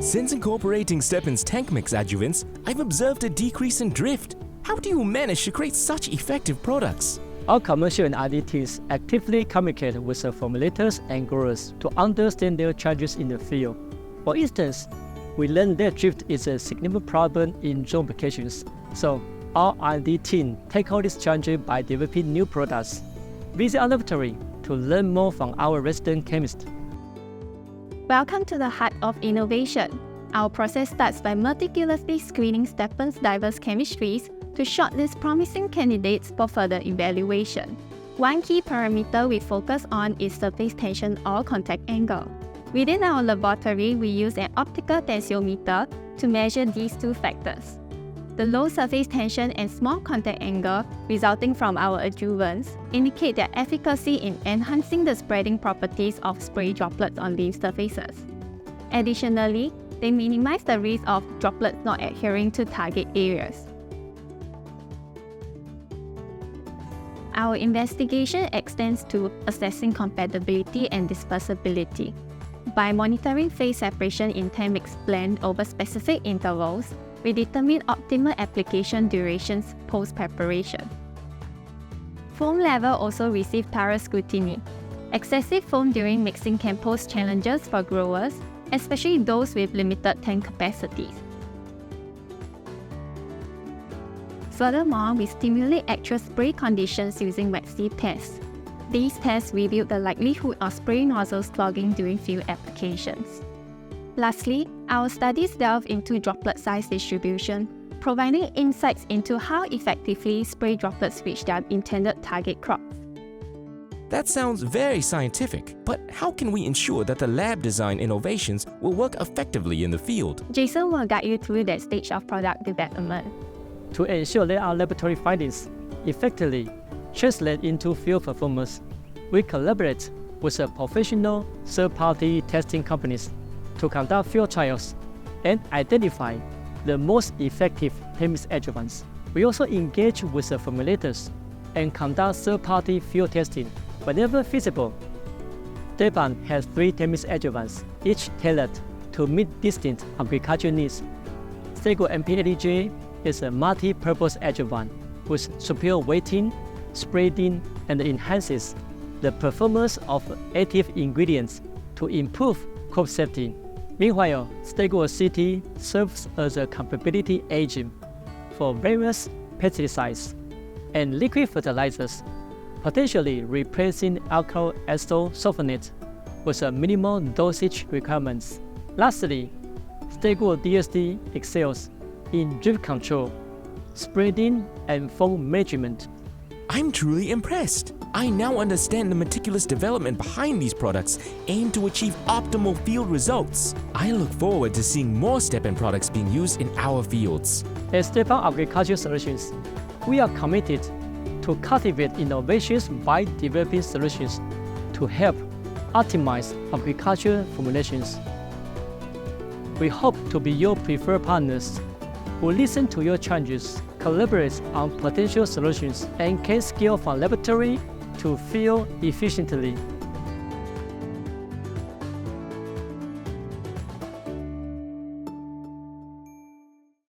Since incorporating Stepan's tank mix adjuvants, I've observed a decrease in drift. How do you manage to create such effective products? Our commercial and R&D teams actively communicate with the formulators and growers to understand their challenges in the field. For instance, we learned that drift is a significant problem in drone applications, so our R&D team tackle this challenge by developing new products. Visit our laboratory to learn more from our resident chemists. Welcome to the heart of innovation. Our process starts by meticulously screening Stepan's diverse chemistries to shortlist promising candidates for further evaluation. One key parameter we focus on is surface tension or contact angle. Within our laboratory, we use an optical tensiometer to measure these two factors. The low surface tension and small contact angle resulting from our adjuvants indicate their efficacy in enhancing the spreading properties of spray droplets on leaf surfaces. Additionally, they minimize the risk of droplets not adhering to target areas. Our investigation extends to assessing compatibility and dispersibility. By monitoring phase separation in tank mix blend over specific intervals, we determine optimal application durations post-preparation. Foam level also receive thorough scrutiny. Excessive foam during mixing can pose challenges for growers, especially those with limited tank capacities. Furthermore, we stimulate actual spray conditions using wet sieve tests. These tests reveal the likelihood of spray nozzles clogging during field applications. Lastly, our studies delve into droplet size distribution, providing insights into how effectively spray droplets reach their intended target crops. That sounds very scientific, but how can we ensure that the lab design innovations will work effectively in the field? Jason will guide you through that stage of product development. To ensure that our laboratory findings effectively translate into field performance, we collaborate with a professional third-party testing companies to conduct field trials and identify the most effective chemist adjuvants. We also engage with the formulators and conduct third-party field testing whenever feasible. Stepan has 3 chemist adjuvants, each tailored to meet distinct agricultural needs. STEPGROW MP-ADJ is a multi-purpose adjuvant with superior weighting, spreading, and enhances the performance of active ingredients to improve crop safety. Meanwhile, STEPGROW CT serves as a compatibility agent for various pesticides and liquid fertilizers, potentially replacing alkyl acetal sulfonate with a minimal dosage requirements. Lastly, STEPGROW DSD excels in drift control, spreading, and foam management. I'm truly impressed. I now understand the meticulous development behind these products aimed to achieve optimal field results. I look forward to seeing more Stepan products being used in our fields. At Stepan Agricultural Solutions, we are committed to cultivate innovations by developing solutions to help optimize agricultural formulations. We hope to be your preferred partners who listen to your challenges, collaborate on potential solutions, and can scale from laboratory to field efficiently.